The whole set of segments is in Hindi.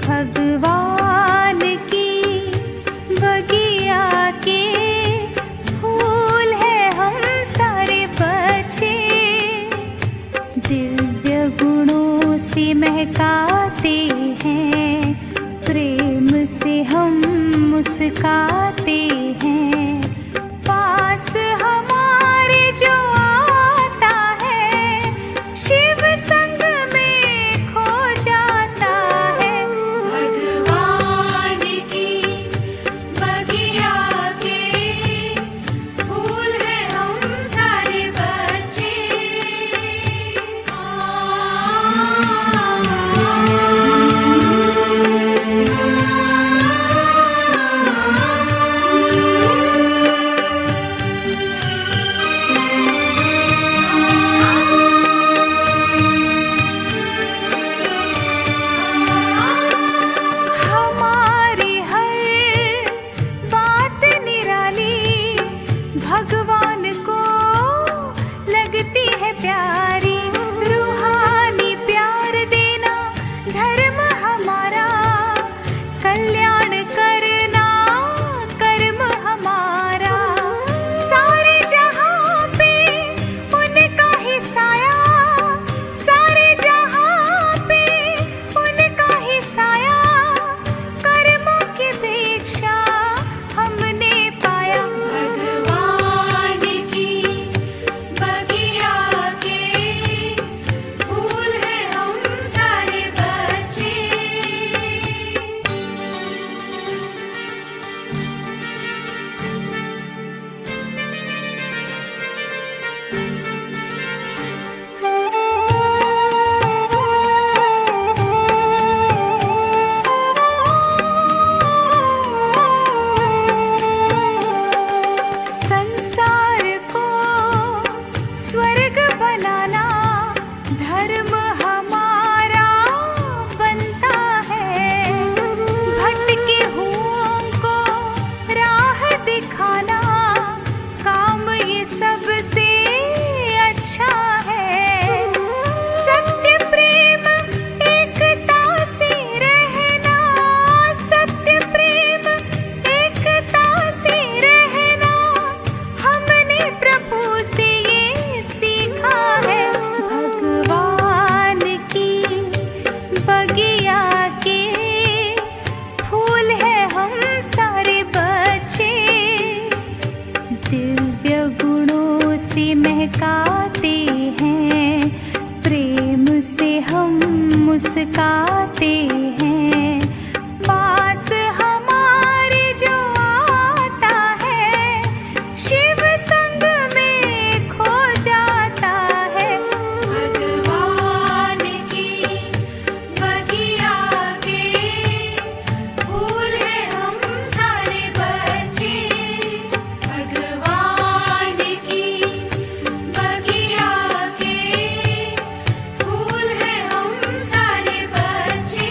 भगवान की बगिया के फूल है हम सारे बच्चे, दिव्य गुणों से महकाते हैं, प्रेम से हम मुस्काते हैं। पास हमारे जो आता है शिव संग में खो जाता है। भगवान की बगिया के फूल है हम सारे बच्चे। हमारी हर बात निराली भगवान को लगती है प्यारी, रूहानी प्यार देना धर्म हमारा, कल्याण करना कर्म हमारा। सारे जहां पे उनका ही साया, सारे जहां पे उनका ही साया, कर्मों की भिक्षा हमने पाया। भगवान की बगिया के फूल है हम सारे बच्चे। संसार को स्वर्ग बनाना धर्म हमारा बनता है, भटके हुओं को राह दिखाना काम ये सबसे अच्छा है। सत्य प्रेम एकता से रहना, सत्य प्रेम एकता से रहना, हमने प्रभु से ये सीखा है। भगवान की बगिया के फूल है हम सारे बच्चे, दिव्य गुणों से महकाते हैं, प्रेम से हम मुस्काते हैं। पास हमारे जो आता है शिव संग में खो जाता है। भगवान की बगिया के फूल है हम सारे बच्चे। भगवान की बगिया के फूल है हम सारे बच्चे।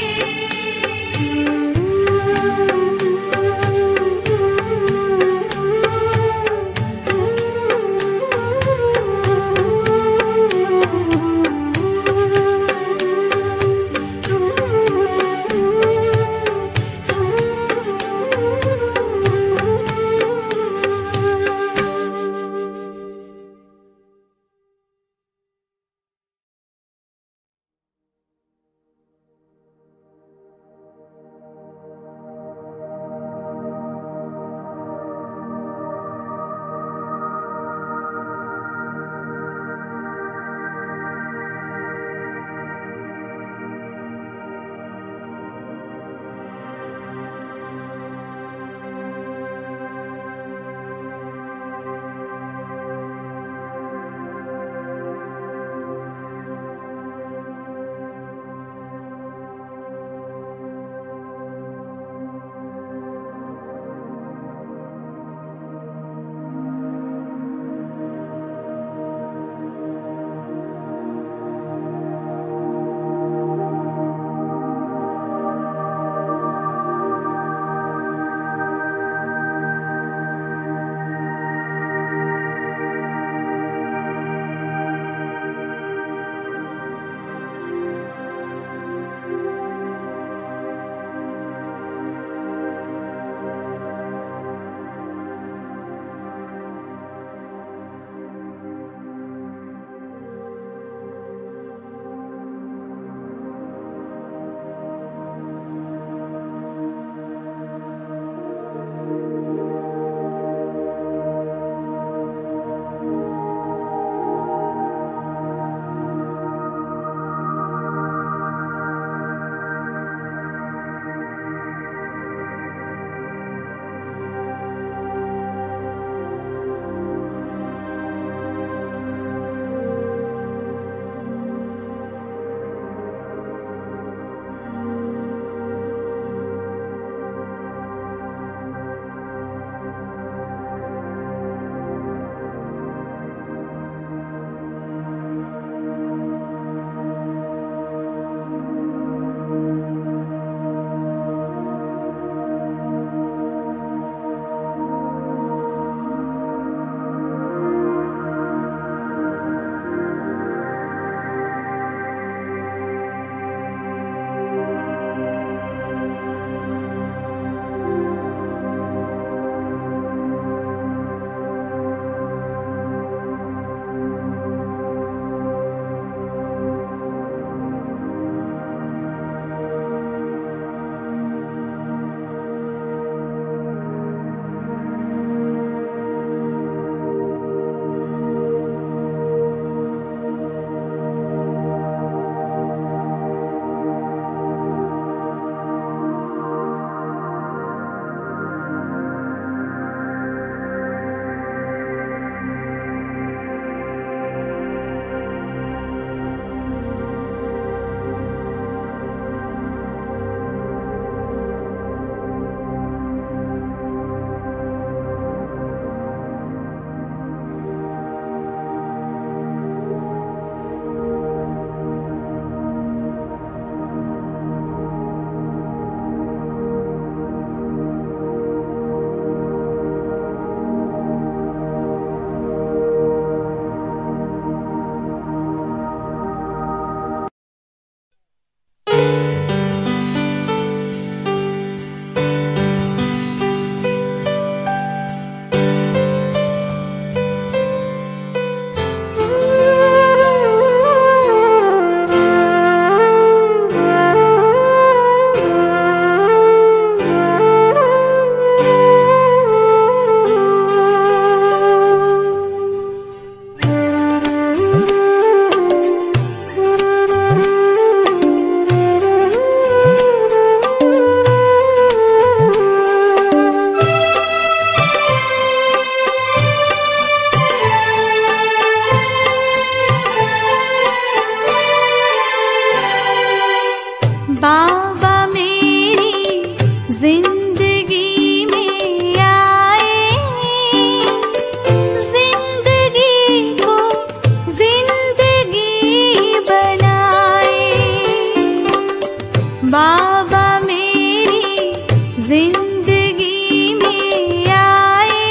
बाबा मेरी जिंदगी में आए,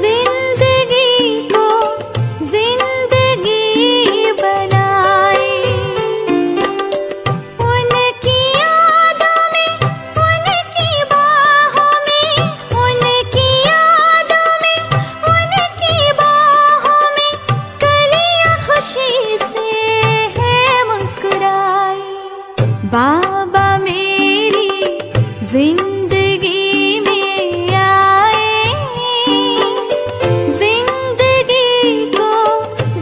जिंदगी को जिंदगी बनाए। उनकी यादों में, उनकी बाहों में, उनकी यादों में, उनकी बाहों में कलियां खुशी से है मुस्कुराई। बाबा मेरी जिंदगी में आए, जिंदगी को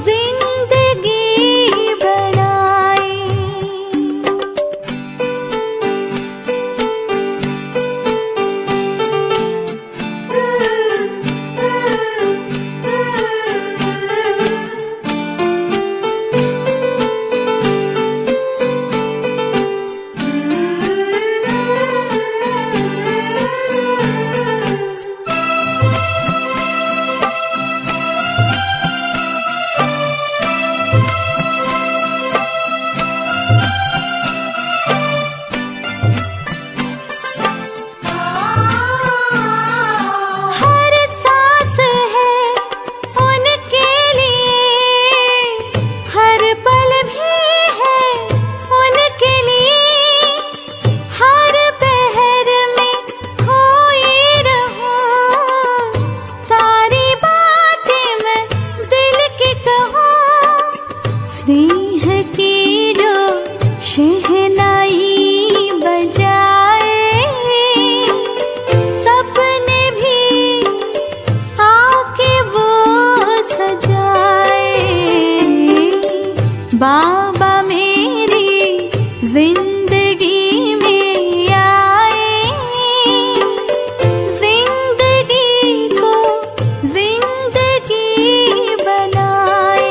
जिंदगी बनाए। हर सांस है उनके लिए, हर पल भी है उनके लिए, हर पहर में खोई रहूं, सारी बातें मैं दिल की कहूं। स्नेह की जो शहनाई बजाए, सपने भी आके वो सजाए। बाबा मेरी जिंदगी में आए, जिंदगी को जिंदगी बनाए।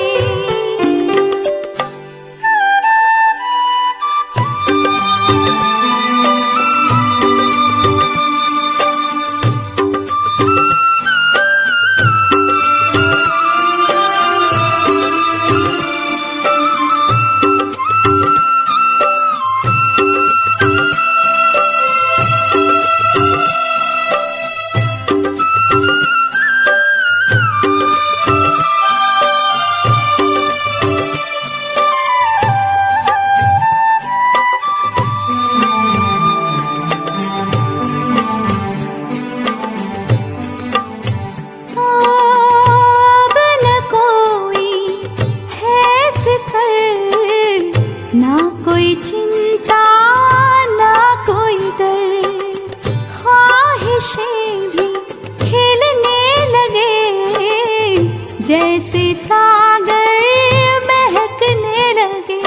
अब न कोई है फिकर, ना कोई चिंता, ना कोई डर। ख्वाहिशें भी खिलने लगे, जैसे सागर महकने लगे।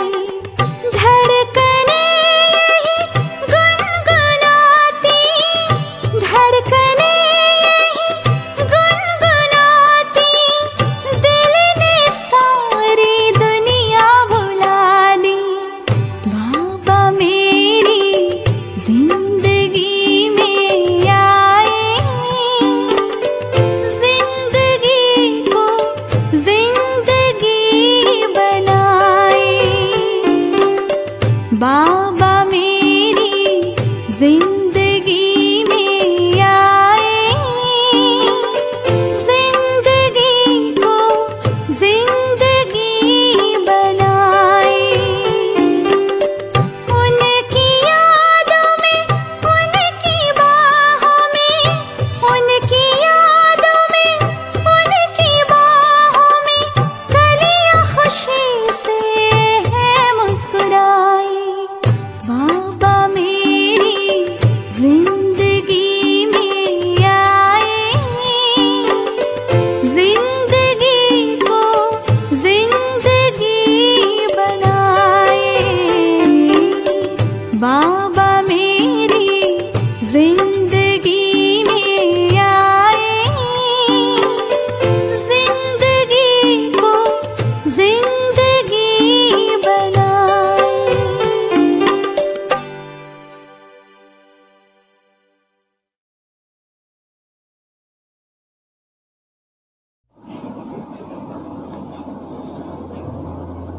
धड़कने यही गुनगुनाती, धड़कने यही गुनगुनाती, दिल ने सारी दुनिया भुला दी। बाबा मेरी जिंदगी में आए, जिंदगी को जिंदगी बनाए। बाबा मेरी जिंदगी में आए, जिंदगी को जिंदगी बनाए। उनकी यादों में, उनकी बाहों में, उनकी यादों में, उनकी बाहों में कलियां खुशी से है मुस्कुराई। बाबा मेरी जिंदगी में आए, जिंदगी को जिंदगी बनाए। बाबा मेरी जिंदगी में आए, जिंदगी को जिंदगी बनाए।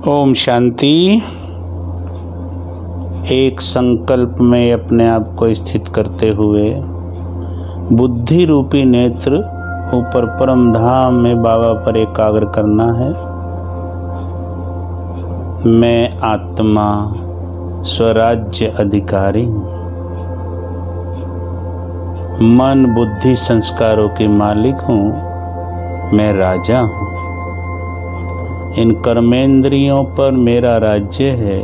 ओम शांति। एक संकल्प में अपने आप को स्थित करते हुए बुद्धि रूपी नेत्र ऊपर परम धाम में बाबा पर एकाग्र करना है। मैं आत्मा स्वराज्य अधिकारी हूँ। मन बुद्धि संस्कारों के मालिक हूँ। मैं राजा हूँ। इन कर्मेंद्रियों पर मेरा राज्य है।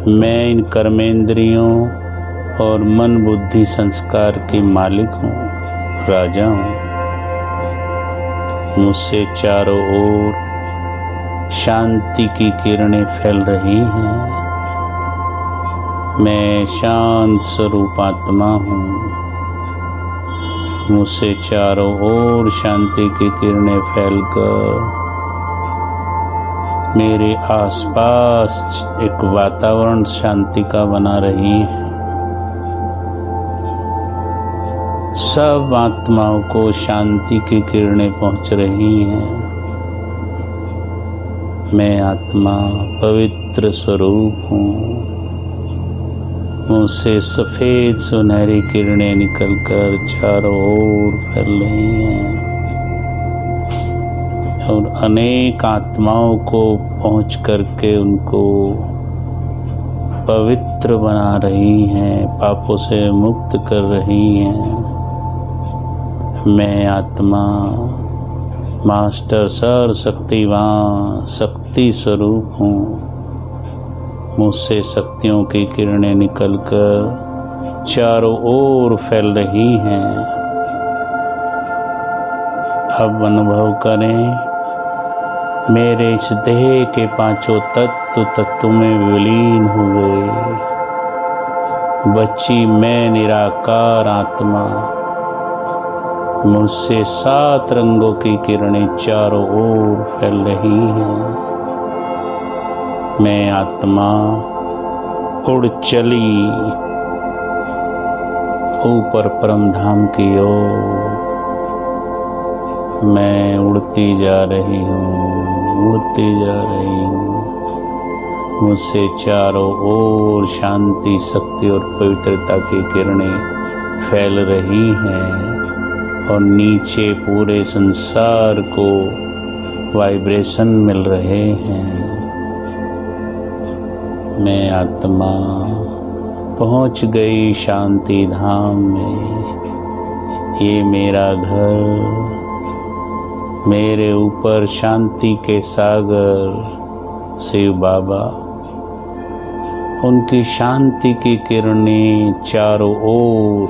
मैं इन कर्मेंद्रियों और मन बुद्धि संस्कार के मालिक हूँ, राजा हूँ। मुझसे चारों ओर शांति की किरणें फैल रही हैं। मैं शांत स्वरूप आत्मा हूँ। मुझसे चारों ओर शांति की किरणें फैलकर मेरे आसपास एक वातावरण शांति का बना रही है। सब आत्माओं को शांति की किरणें पहुंच रही हैं। मैं आत्मा पवित्र स्वरूप हूँ। मुझसे सफेद सुनहरी किरणें निकलकर चारों ओर फैल रही हैं और अनेक आत्माओं को पहुंच करके उनको पवित्र बना रही हैं, पापों से मुक्त कर रही हैं। मैं आत्मा मास्टर सर्व शक्तिवान शक्ति स्वरूप हूँ। मुझसे शक्तियों की किरणें निकलकर चारों ओर फैल रही हैं। अब अनुभव करें, मेरे इस देह के पांचों तत्व में विलीन हो गए। बची मैं निराकार आत्मा। मुझसे 7 रंगों की किरणें चारों ओर फैल रही हैं। मैं आत्मा उड़ चली ऊपर परम धाम की ओर। मैं उड़ती जा रही हूँ, उड़ती जा रही हूँ। मुझसे चारों ओर शांति, शक्ति और पवित्रता की किरणें फैल रही हैं और नीचे पूरे संसार को वाइब्रेशन मिल रहे हैं। मैं आत्मा पहुंच गई शांति धाम में। ये मेरा घर। मेरे ऊपर शांति के सागर शिव बाबा, उनकी शांति की किरणें चारों ओर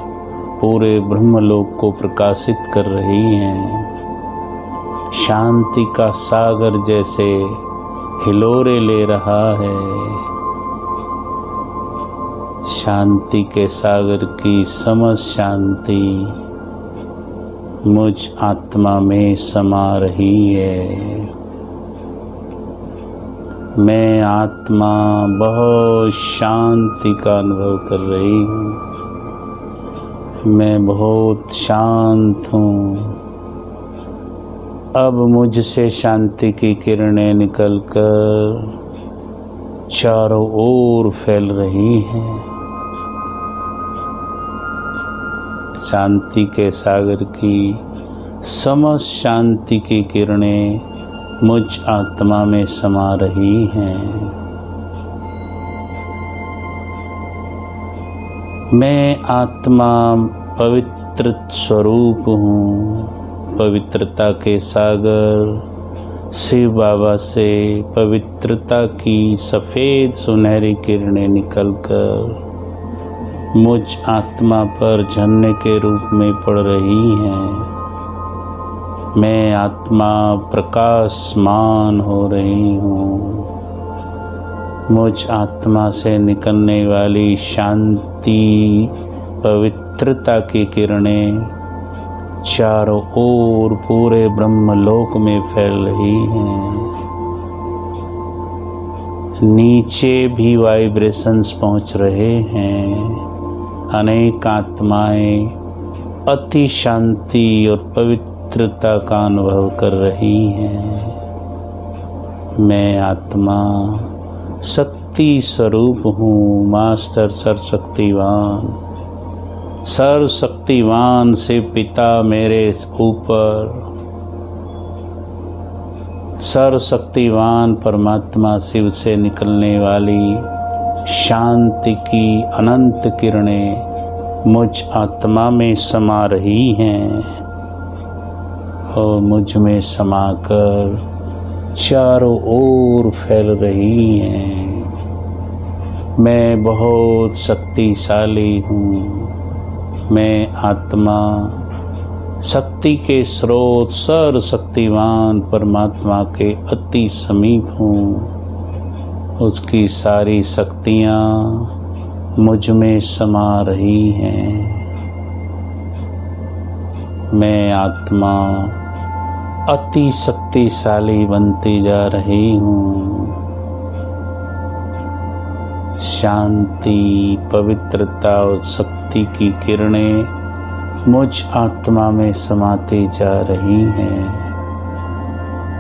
पूरे ब्रह्मलोक को प्रकाशित कर रही हैं। शांति का सागर जैसे हिलोरे ले रहा है। शांति के सागर की समस्त शांति मुझ आत्मा में समा रही है। मैं आत्मा बहुत शांति का अनुभव कर रही हूँ। मैं बहुत शांत हूँ। अब मुझसे शांति की किरणें निकलकर चारों ओर फैल रही हैं। शांति के सागर की समस्त शांति की किरणें मुझ आत्मा में समा रही हैं। मैं आत्मा पवित्र स्वरूप हूँ। पवित्रता के सागर शिव बाबा से पवित्रता की सफ़ेद सुनहरी किरणें निकलकर मुझ आत्मा पर झरने के रूप में पड़ रही हैं। मैं आत्मा प्रकाशमान हो रही हूँ। मुझ आत्मा से निकलने वाली शांति पवित्रता की किरणें चारों ओर पूरे ब्रह्मलोक में फैल रही हैं। नीचे भी वाइब्रेशंस पहुंच रहे हैं। अनेक आत्माएं अति शांति और पवित्रता का अनुभव कर रही हैं। मैं आत्मा शक्ति स्वरूप हूँ। मास्टर सर्वशक्तिवान, सर्वशक्तिवान से पिता मेरे ऊपर, सर्वशक्तिवान परमात्मा शिव से निकलने वाली शांति की अनंत किरणें मुझ आत्मा में समा रही हैं और मुझ में समाकर चारों ओर फैल रही हैं। मैं बहुत शक्तिशाली हूँ। मैं आत्मा शक्ति के स्रोत सर्वशक्तिवान परमात्मा के अति समीप हूँ। उसकी सारी शक्तियाँ मुझ में समा रही हैं। मैं आत्मा अति शक्तिशाली बनती जा रही हूँ। शांति, पवित्रता और शक्ति की किरणें मुझ आत्मा में समाती जा रही हैं।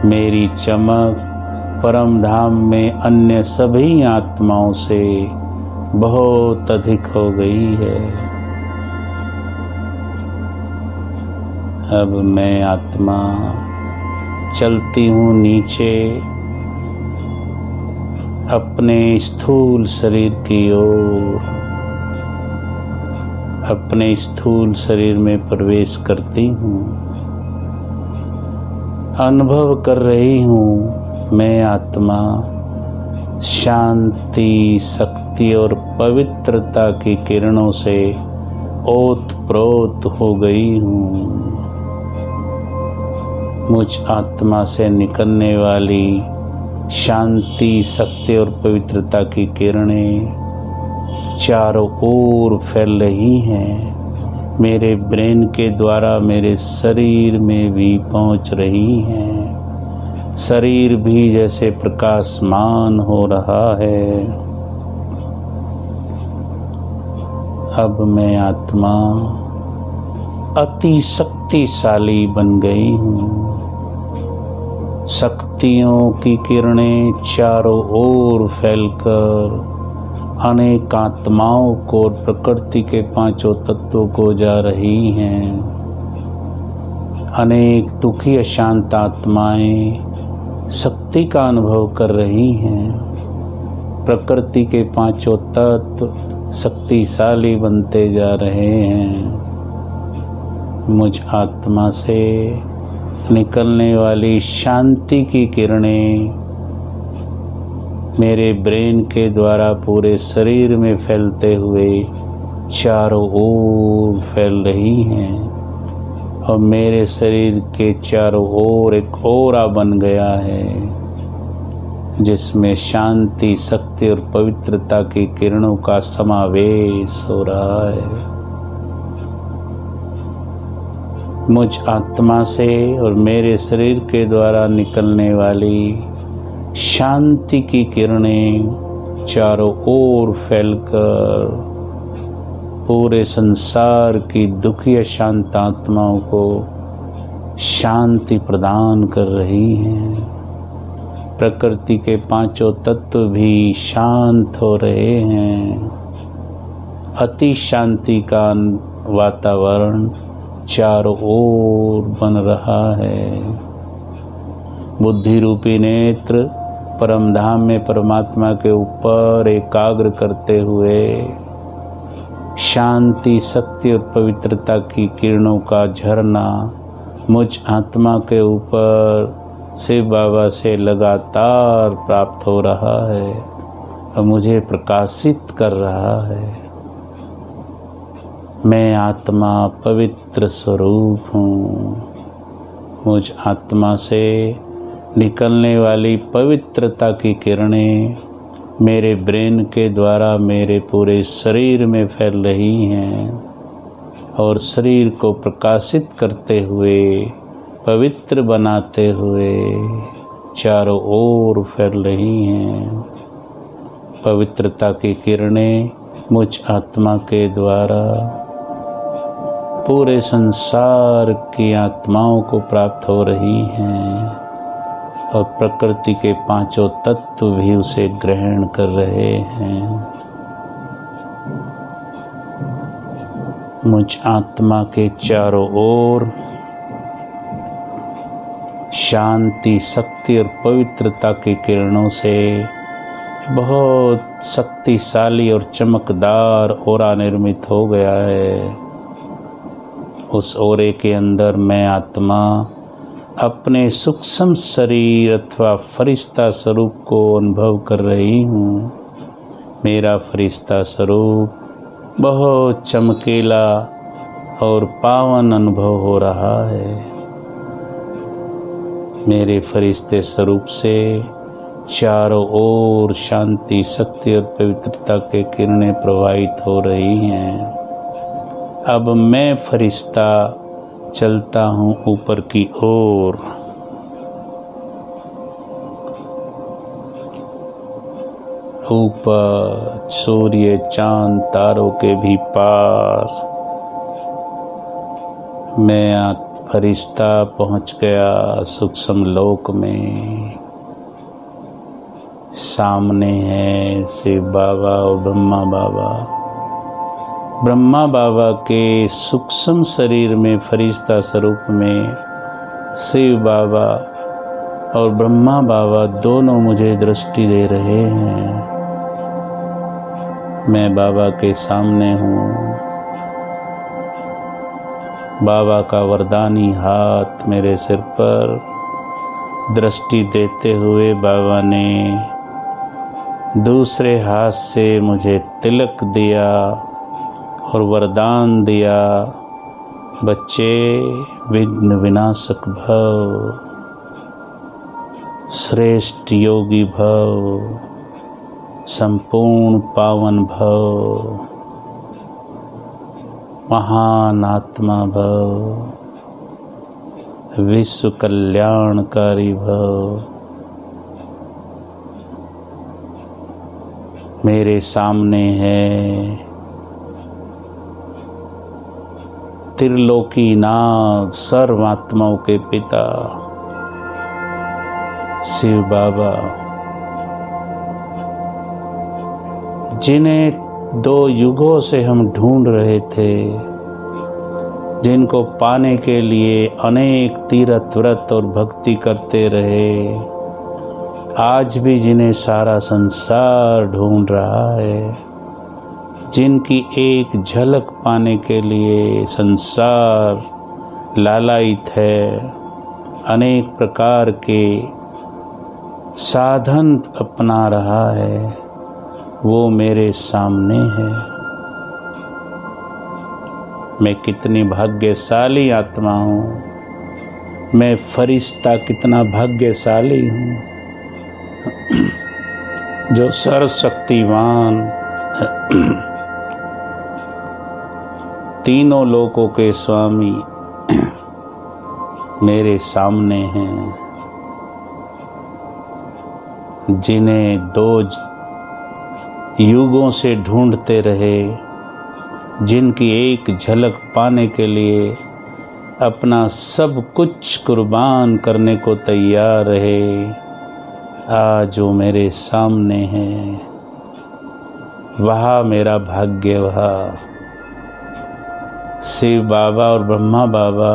मेरी चमक परम धाम में अन्य सभी आत्माओं से बहुत अधिक हो गई है। अब मैं आत्मा चलती हूँ नीचे अपने स्थूल शरीर की ओर। अपने स्थूल शरीर में प्रवेश करती हूँ। अनुभव कर रही हूँ मैं आत्मा शांति, शक्ति और पवित्रता की किरणों से ओतप्रोत हो गई हूँ। मुझ आत्मा से निकलने वाली शांति, शक्ति और पवित्रता की किरणें चारों ओर फैल रही हैं। मेरे ब्रेन के द्वारा मेरे शरीर में भी पहुंच रही हैं। शरीर भी जैसे प्रकाशमान हो रहा है। अब मैं आत्मा अति शक्तिशाली बन गई हूँ। शक्तियों की किरणें चारों ओर फैलकर अनेक आत्माओं को और प्रकृति के पांचों तत्वों को जा रही हैं। अनेक दुखी अशांत आत्माएं शक्ति का अनुभव कर रही हैं। प्रकृति के पांचों तत्व शक्तिशाली बनते जा रहे हैं। मुझ आत्मा से निकलने वाली शांति की किरणें मेरे ब्रेन के द्वारा पूरे शरीर में फैलते हुए चारों ओर फैल रही हैं और मेरे शरीर के चारों ओर एक ओरा बन गया है जिसमें शांति, शक्ति और पवित्रता की किरणों का समावेश हो रहा है। मुझ आत्मा से और मेरे शरीर के द्वारा निकलने वाली शांति की किरणें चारों ओर फैलकर पूरे संसार की दुखी अशांत आत्माओं को शांति प्रदान कर रही हैं। प्रकृति के पांचों तत्व भी शांत हो रहे हैं। अति शांति का वातावरण चारों ओर बन रहा है। बुद्धि रूपी नेत्र परम धाम में परमात्मा के ऊपर एकाग्र करते हुए शांति, शक्ति और पवित्रता की किरणों का झरना मुझ आत्मा के ऊपर शिव बाबा से लगातार प्राप्त हो रहा है और मुझे प्रकाशित कर रहा है। मैं आत्मा पवित्र स्वरूप हूँ। मुझ आत्मा से निकलने वाली पवित्रता की किरणें मेरे ब्रेन के द्वारा मेरे पूरे शरीर में फैल रही हैं और शरीर को प्रकाशित करते हुए, पवित्र बनाते हुए चारों ओर फैल रही हैं। पवित्रता की किरणें मुझ आत्मा के द्वारा पूरे संसार की आत्माओं को प्राप्त हो रही हैं। और प्रकृति के पांचों तत्व भी उसे ग्रहण कर रहे हैं। मुझ आत्मा के चारों ओर शांति, शक्ति और पवित्रता की किरणों से बहुत शक्तिशाली और चमकदार ओरा निर्मित हो गया है। उस ओरे के अंदर मैं आत्मा अपने सूक्ष्म शरीर अथवा फरिश्ता स्वरूप को अनुभव कर रही हूँ। मेरा फरिश्ता स्वरूप बहुत चमकीला और पावन अनुभव हो रहा है। मेरे फरिश्ते स्वरूप से चारों ओर शांति, शक्ति और पवित्रता के किरणें प्रवाहित हो रही हैं। अब मैं फरिश्ता चलता हूँ ऊपर की ओर। ऊपर सूर्य, चांद, तारों के भी पार मैं फरिश्ता पहुँच गया सूक्ष्म लोक में। सामने है शिव बाबा और ब्रह्मा बाबा। ब्रह्मा बाबा के सूक्ष्म शरीर में फरिश्ता स्वरूप में शिव बाबा और ब्रह्मा बाबा दोनों मुझे दृष्टि दे रहे हैं। मैं बाबा के सामने हूँ। बाबा का वरदानी हाथ मेरे सिर पर दृष्टि देते हुए बाबा ने दूसरे हाथ से मुझे तिलक दिया और वरदान दिया, बच्चे विघ्न विनाशक भव, श्रेष्ठ योगी भव, संपूर्ण पावन भव, महान आत्मा भव, विश्व कल्याणकारी भव। मेरे सामने है त्रिलोकीनाथ, सर्वात्माओं के पिता शिव बाबा, जिन्हें 2 युगों से हम ढूंढ रहे थे, जिनको पाने के लिए अनेक तीर्थ व्रत और भक्ति करते रहे, आज भी जिन्हें सारा संसार ढूंढ रहा है, जिनकी एक झलक पाने के लिए संसार लालायित है, अनेक प्रकार के साधन अपना रहा है, वो मेरे सामने है। मैं कितनी भाग्यशाली आत्मा हूँ, मैं फरिश्ता कितना भाग्यशाली हूँ, जो सर्वशक्तिमान तीनों लोकों के स्वामी मेरे सामने हैं, जिन्हें 2 युगों से ढूंढते रहे, जिनकी एक झलक पाने के लिए अपना सब कुछ कुर्बान करने को तैयार रहे, आज वो मेरे सामने है। वहाँ मेरा भाग्य, वहाँ शिव बाबा और ब्रह्मा बाबा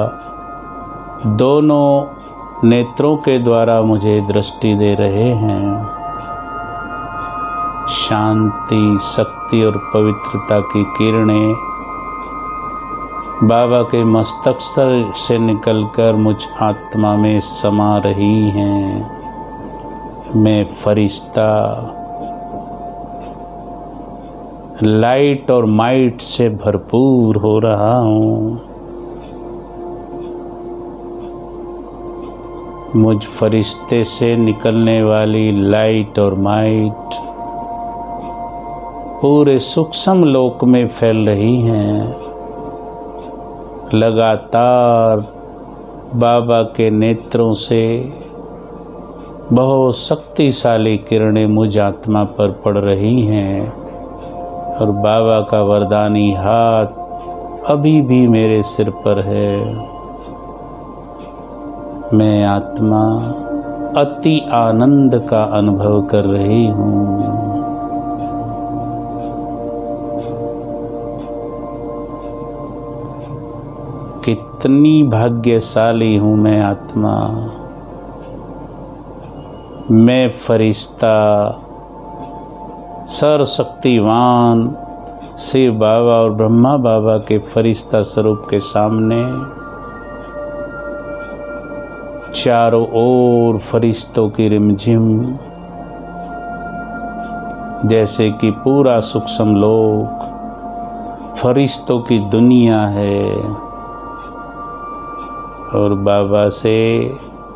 दोनों नेत्रों के द्वारा मुझे दृष्टि दे रहे हैं। शांति, शक्ति और पवित्रता की किरणें बाबा के मस्तक से निकलकर मुझ आत्मा में समा रही हैं। मैं फरिश्ता लाइट और माइट से भरपूर हो रहा हूँ। मुझ फरिश्ते से निकलने वाली लाइट और माइट पूरे सूक्ष्म लोक में फैल रही हैं। लगातार बाबा के नेत्रों से बहुत शक्तिशाली किरणें मुझ आत्मा पर पड़ रही हैं और बाबा का वरदानी हाथ अभी भी मेरे सिर पर है। मैं आत्मा अति आनंद का अनुभव कर रही हूँ। कितनी भाग्यशाली हूँ मैं आत्मा, मैं फरिश्ता, सर्वशक्तिवान शिव बाबा और ब्रह्मा बाबा के फरिश्ता स्वरूप के सामने चारों ओर फरिश्तों की रिमझिम, जैसे कि पूरा सूक्ष्म लोक फरिश्तों की दुनिया है और बाबा से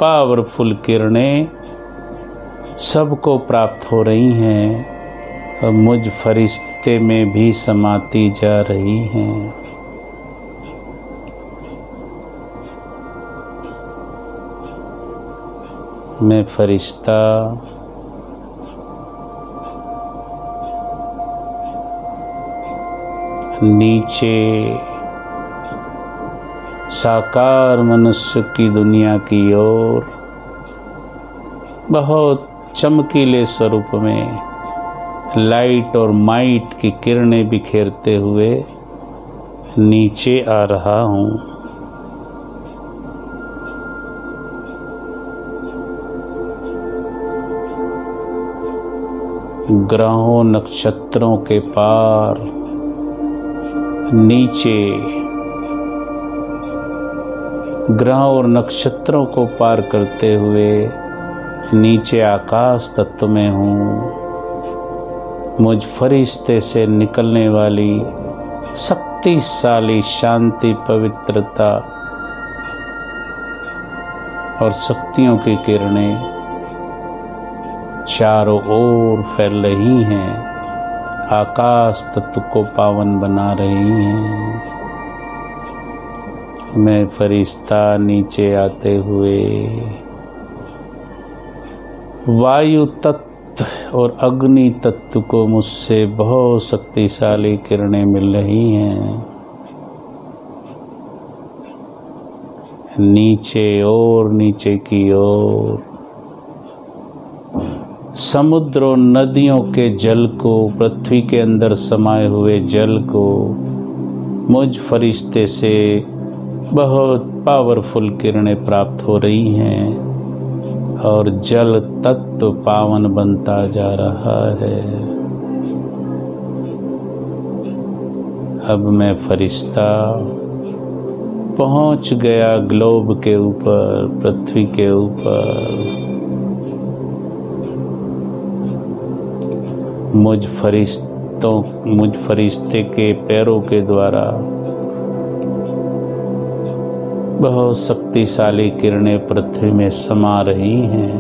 पावरफुल किरणें सबको प्राप्त हो रही हैं और मुझ फरिश्ते में भी समाती जा रही हैं। मैं फरिश्ता नीचे साकार मनुष्य की दुनिया की ओर बहुत चमकीले स्वरूप में लाइट और माइट की किरणें बिखेरते हुए नीचे आ रहा हूँ। ग्रहों नक्षत्रों के पार नीचे, ग्रहों और नक्षत्रों को पार करते हुए नीचे आकाश तत्व में हूँ। मुझ फरिश्ते से निकलने वाली शक्तिशाली शांति, पवित्रता और शक्तियों की किरणें चारों ओर फैल रही हैं, आकाश तत्व को पावन बना रही हैं। मैं फरिश्ता नीचे आते हुए वायु तत्व और अग्नि तत्व को मुझसे बहुत शक्तिशाली किरणें मिल रही हैं। नीचे और नीचे की ओर समुद्र और नदियों के जल को, पृथ्वी के अंदर समाये हुए जल को मुझ फरिश्ते से बहुत पावरफुल किरणें प्राप्त हो रही हैं और जल तत्व पावन बनता जा रहा है। अब मैं फरिश्ता पहुंच गया ग्लोब के ऊपर, पृथ्वी के ऊपर। मुझ फरिश्ते के पैरों के द्वारा बहुत शक्तिशाली किरणें पृथ्वी में समा रही हैं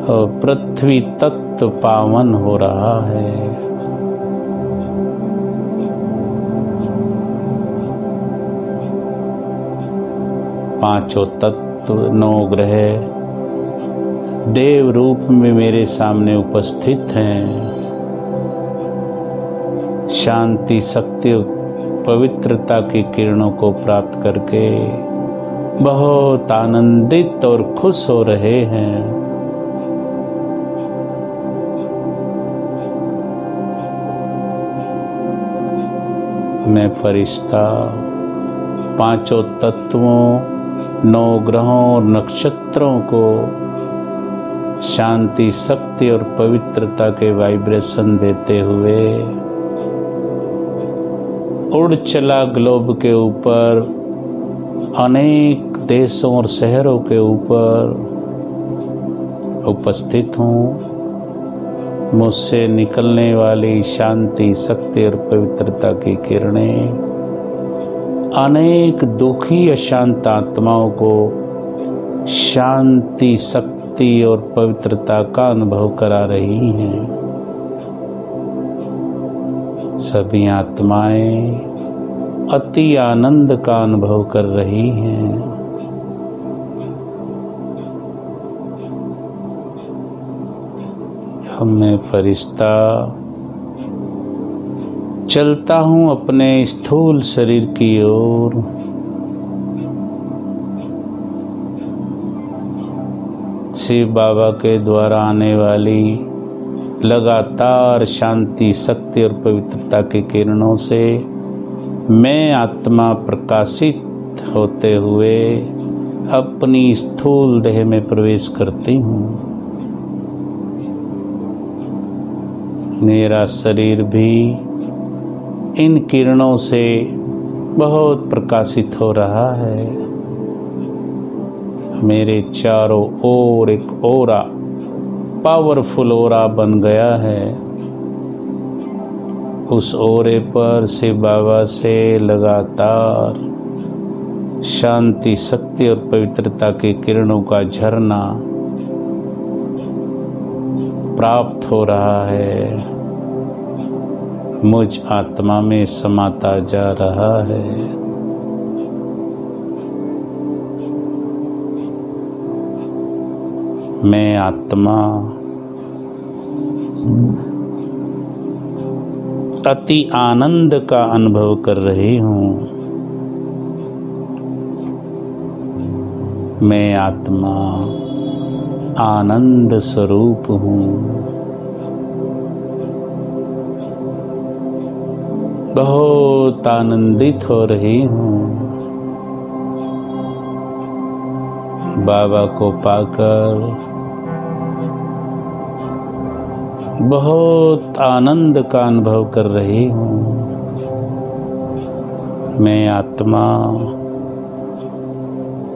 और पृथ्वी तत्व पावन हो रहा है। पांचों तत्व, 9 ग्रह देव रूप में मेरे सामने उपस्थित हैं। शांति, शक्ति, पवित्रता की किरणों को प्राप्त करके बहुत आनंदित और खुश हो रहे हैं। मैं फरिश्ता पांचों तत्वों, 9 ग्रहों और नक्षत्रों को शांति, शक्ति और पवित्रता के वाइब्रेशन देते हुए उड़ चला ग्लोब के ऊपर, अनेक देशों और शहरों के ऊपर उपस्थित हूँ। मुझसे निकलने वाली शांति, शक्ति और पवित्रता की किरणें अनेक दुखी अशांत आत्माओं को शांति, शक्ति और पवित्रता का अनुभव करा रही हैं। सभी आत्माएं अति आनंद का अनुभव कर रही हैं। मैं फरिश्ता चलता हूँ अपने स्थूल शरीर की ओर। शिव बाबा के द्वारा आने वाली लगातार शांति, शक्ति और पवित्रता की किरणों से मैं आत्मा प्रकाशित होते हुए अपनी स्थूल देह में प्रवेश करती हूँ। मेरा शरीर भी इन किरणों से बहुत प्रकाशित हो रहा है। मेरे चारों ओर एक ओरा, पावरफुल ओरा बन गया है। उस ओरे पर शिव बाबा से लगातार शांति, शक्ति और पवित्रता की किरणों का झरना प्राप्त हो रहा है, मुझ आत्मा में समाता जा रहा है। मैं आत्मा अति आनंद का अनुभव कर रही हूँ। मैं आत्मा आनंद स्वरूप हूँ। बहुत आनंदित हो रही हूँ। बाबा को पाकर बहुत आनंद का अनुभव कर रही हूँ। मैं आत्मा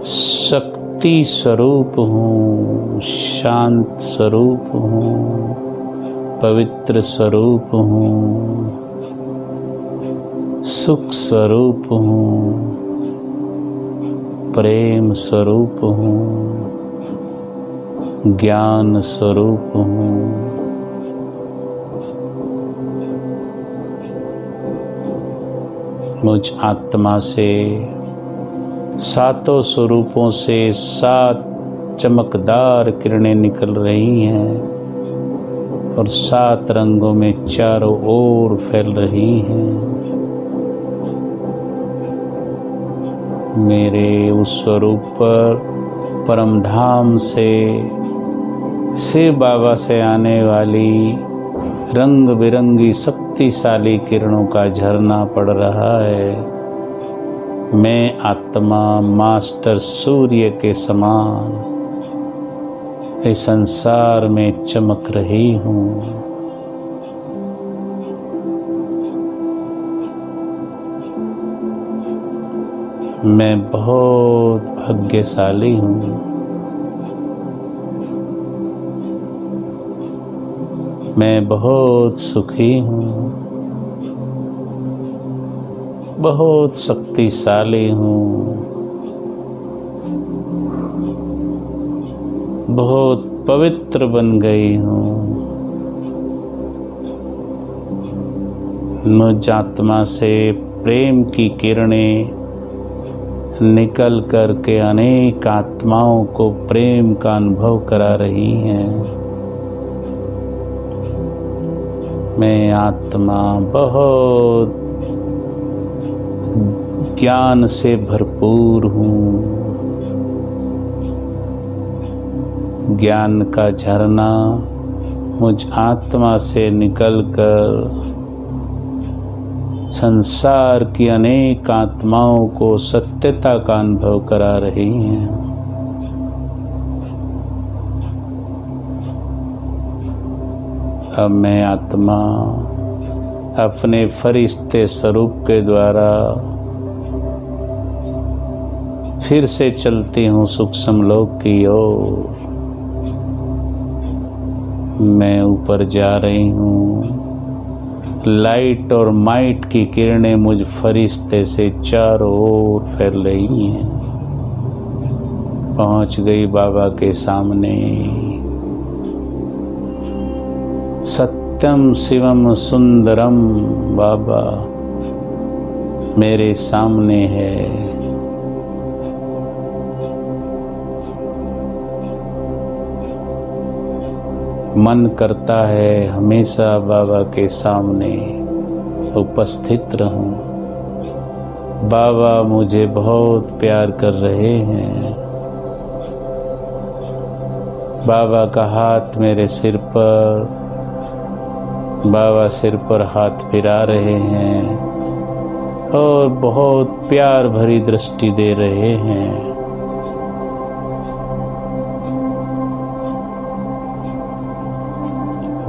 शक्ति स्वरूप हूँ, शांत स्वरूप हूँ, पवित्र स्वरूप हूँ, सुख स्वरूप हूँ, प्रेम स्वरूप हूँ, ज्ञान स्वरूप हूँ। मुझ आत्मा से सातों स्वरूपों से 7 चमकदार किरणें निकल रही हैं और 7 रंगों में चारों ओर फैल रही हैं। मेरे उस स्वरूप पर परम धाम से शिव बाबा से आने वाली रंग बिरंगी शक्तिशाली किरणों का झरना पड़ रहा है। मैं आत्मा मास्टर सूर्य के समान इस संसार में चमक रही हूँ। मैं बहुत भाग्यशाली हूँ। मैं बहुत सुखी हूँ, बहुत शक्तिशाली हूँ, बहुत पवित्र बन गई हूँ। मुझ आत्मा से प्रेम की किरणें निकल कर के अनेक आत्माओं को प्रेम का अनुभव करा रही हैं। मैं आत्मा बहुत ज्ञान से भरपूर हूँ। ज्ञान का झरना मुझ आत्मा से निकलकर संसार की अनेक आत्माओं को सत्यता का अनुभव करा रही हैं। अब मैं आत्मा अपने फरिश्ते स्वरूप के द्वारा फिर से चलती हूँ सूक्ष्म लोक की ओर। मैं ऊपर जा रही हूँ। लाइट और माइट की किरणें मुझ फरिश्ते से चारों ओर फैल रही हैं। पहुँच गई बाबा के सामने। सत्यम शिवम सुंदरम बाबा मेरे सामने है। मन करता है हमेशा बाबा के सामने उपस्थित रहूं। बाबा मुझे बहुत प्यार कर रहे हैं। बाबा का हाथ मेरे सिर पर, बाबा सिर पर हाथ फिरा रहे हैं और बहुत प्यार भरी दृष्टि दे रहे हैं।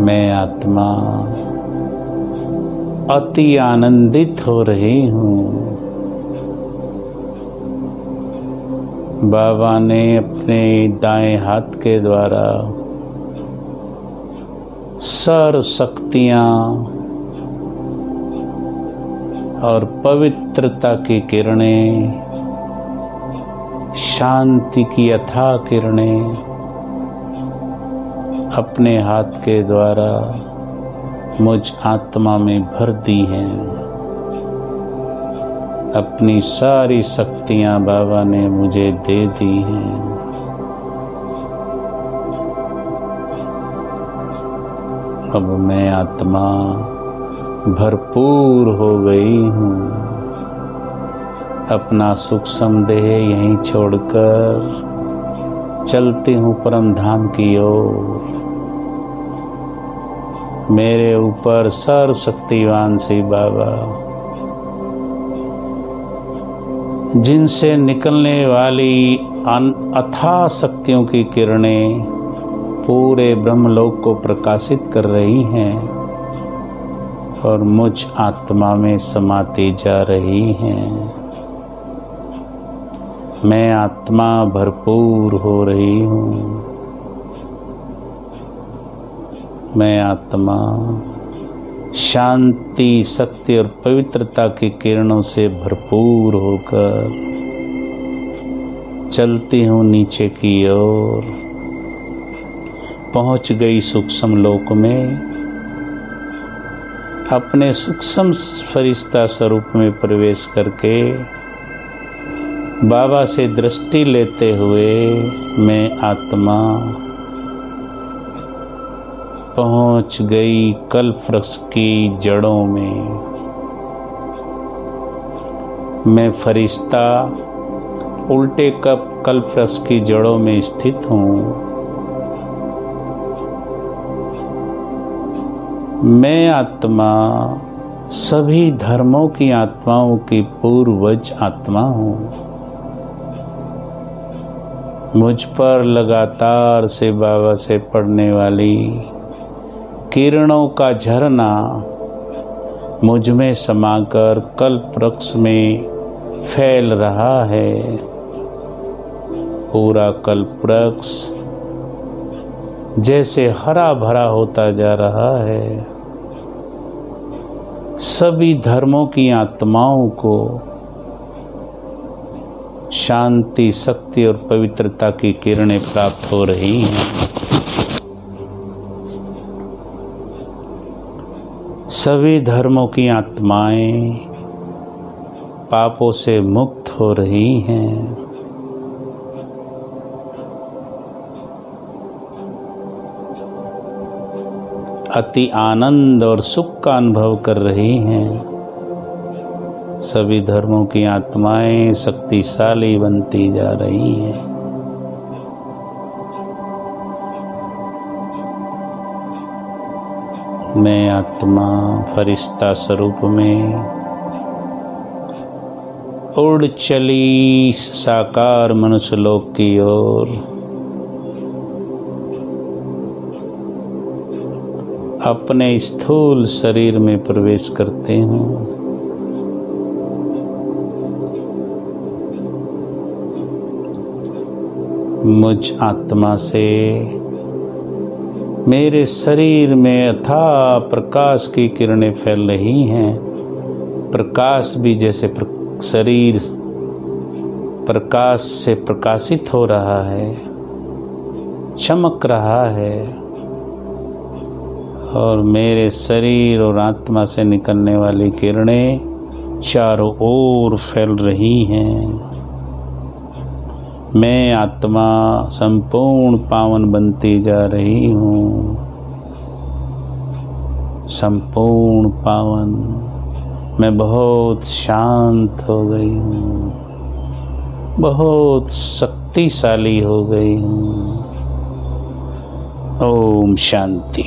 मैं आत्मा अति आनंदित हो रही हूँ। बाबा ने अपने दाएं हाथ के द्वारा सर्व शक्तियाँ और पवित्रता की किरणें, शांति की अथाह किरणें अपने हाथ के द्वारा मुझ आत्मा में भर दी हैं। अपनी सारी शक्तियां बाबा ने मुझे दे दी हैं। अब मैं आत्मा भरपूर हो गई हूँ। अपना सूक्ष्म देह यहीं छोड़कर चलती हूँ परम धाम की ओर। मेरे ऊपर सर्वशक्तिवान श्री बाबा, जिनसे निकलने वाली अथाह शक्तियों की किरणें पूरे ब्रह्मलोक को प्रकाशित कर रही हैं और मुझ आत्मा में समाती जा रही हैं। मैं आत्मा भरपूर हो रही हूँ। मैं आत्मा शांति, शक्ति और पवित्रता की किरणों से भरपूर होकर चलती हूँ नीचे की ओर। पहुँच गई सूक्ष्म लोक में। अपने सूक्ष्म फरिश्ता स्वरूप में प्रवेश करके बाबा से दृष्टि लेते हुए मैं आत्मा पहुंच गई कल्प वृक्ष की जड़ों में। मैं फरिश्ता उल्टे कल्प वृक्ष की जड़ों में स्थित हूँ। मैं आत्मा सभी धर्मों की आत्माओं की पूर्वज आत्मा हूँ। मुझ पर लगातार से बाबा से पड़ने वाली किरणों का झरना मुझ में समाकर कल्प वृक्ष में फैल रहा है। पूरा कल्प वृक्ष जैसे हरा भरा होता जा रहा है। सभी धर्मों की आत्माओं को शांति, शक्ति और पवित्रता की किरणें प्राप्त हो रही हैं। सभी धर्मों की आत्माएं पापों से मुक्त हो रही हैं। अति आनंद और सुख का अनुभव कर रही हैं। सभी धर्मों की आत्माएं शक्तिशाली बनती जा रही हैं। मैं आत्मा फरिश्ता स्वरूप में उड़ चली साकार मनुष्य लोक की ओर। अपने स्थूल शरीर में प्रवेश करते हूँ। मुझ आत्मा से मेरे शरीर में अथाह प्रकाश की किरणें फैल रही हैं। प्रकाश भी जैसे शरीर प्रकाश से प्रकाशित हो रहा है, चमक रहा है और मेरे शरीर और आत्मा से निकलने वाली किरणें चारों ओर फैल रही हैं। मैं आत्मा संपूर्ण पावन बनती जा रही हूँ। संपूर्ण पावन। मैं बहुत शांत हो गई हूँ, बहुत शक्तिशाली हो गई हूँ। ओम शांति।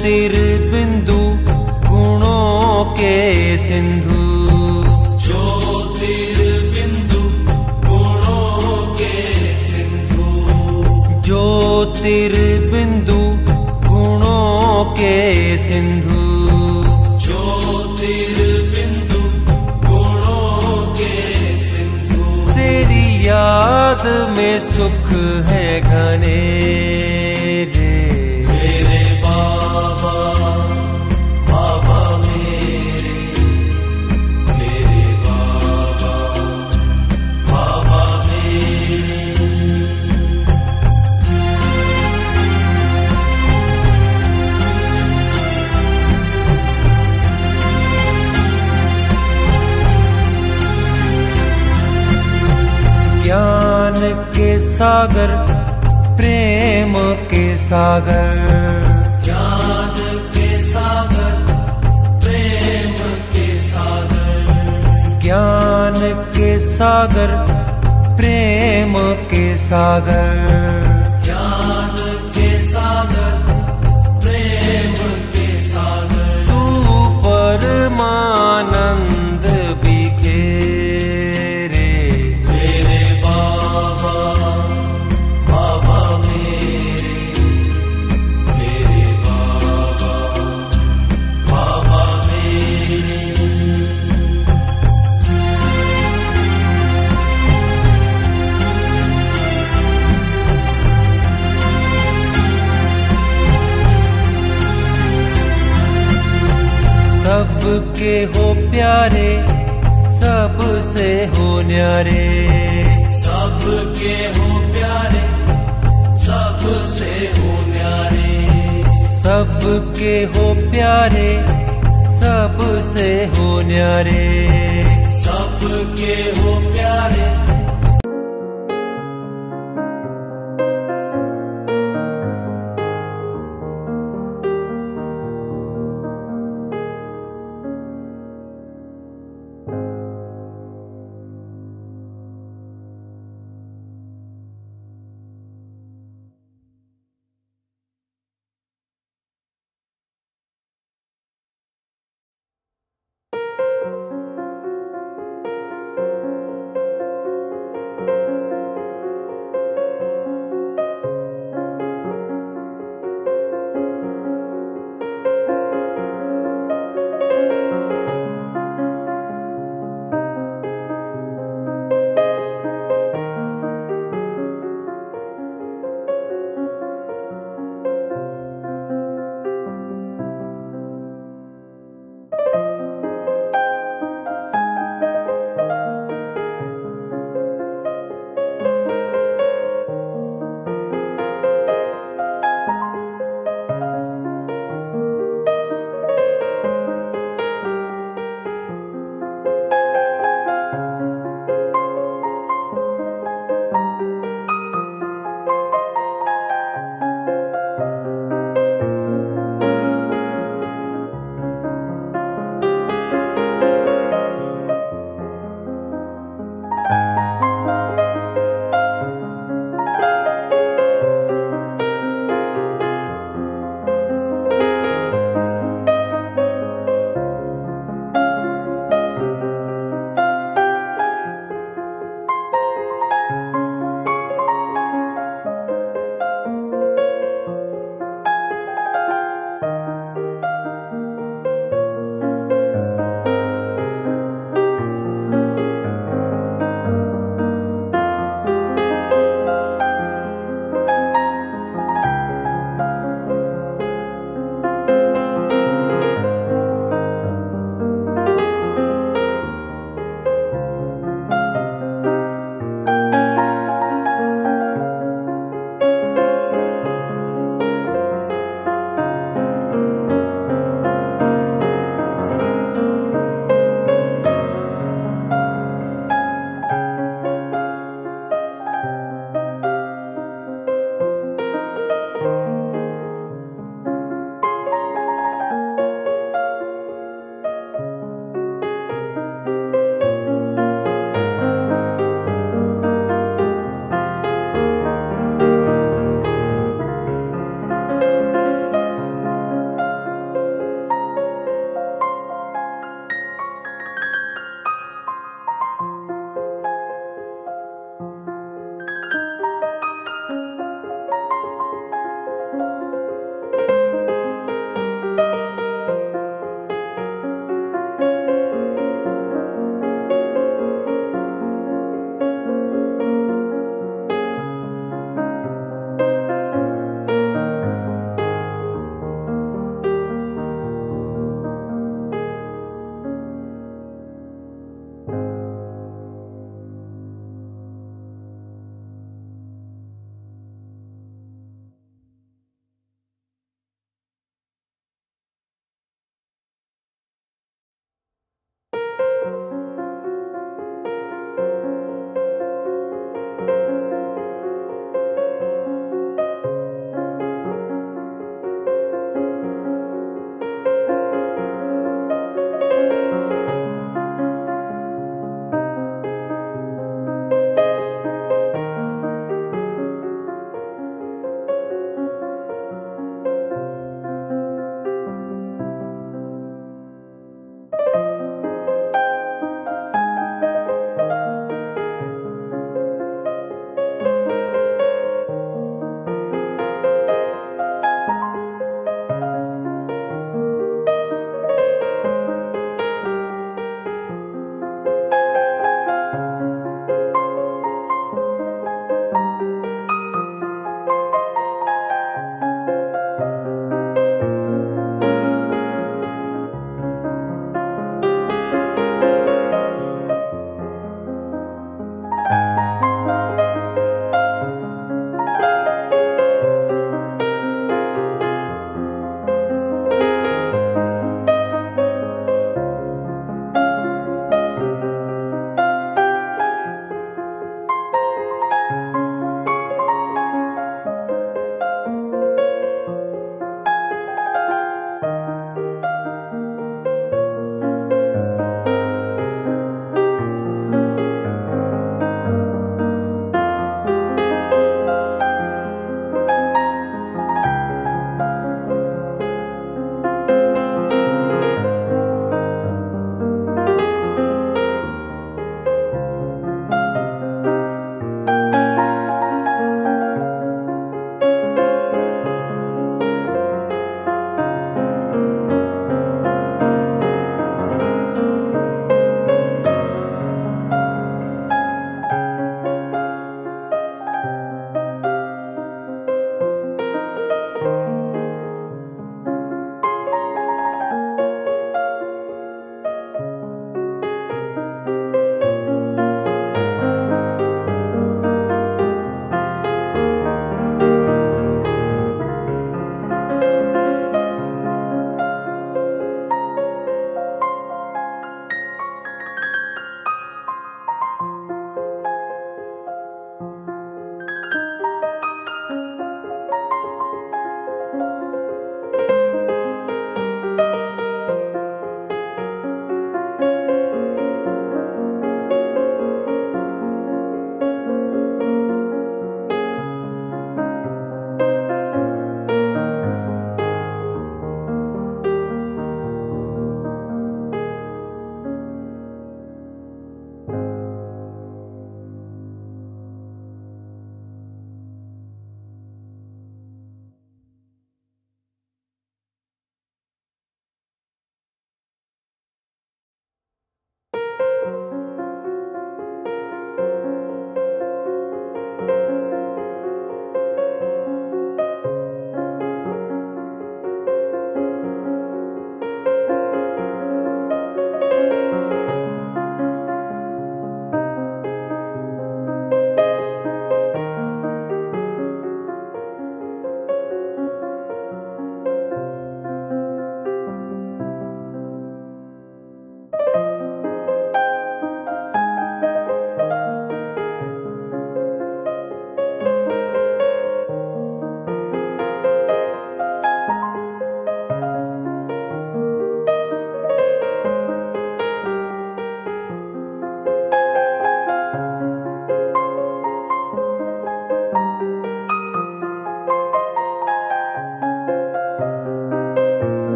ज्योतिर्बिंदु गुणों के सिंधु, ज्योतिर्बिंदु गुणों के सिंधु, ज्योतिर्बिंदु गुणों के सिंधु, ज्योतिर्बिंदु गुणों के सिंधु। तेरी याद में सुख है घने रे मेरे बाबा, बाबा मेरे बाबा, बाबा मेरे। ज्ञान के सागर, प्रेम के सागर, ज्ञान के सागर, प्रेम के सागर, ज्ञान के सागर, प्रेम के सागर, ज्ञान के सागर, प्रेम के सागर। तू परमानंद बिखेरे मेरे बाबा, बाबा मेरे बाबा, बाबा मेरे। सबके हो प्यारे, सबसे हो न्यारे, सबके हो प्यारे, सबसे हो न्यारे, सबके हो प्यारे, सबसे हो न्यारे, सबके हो प्यारे,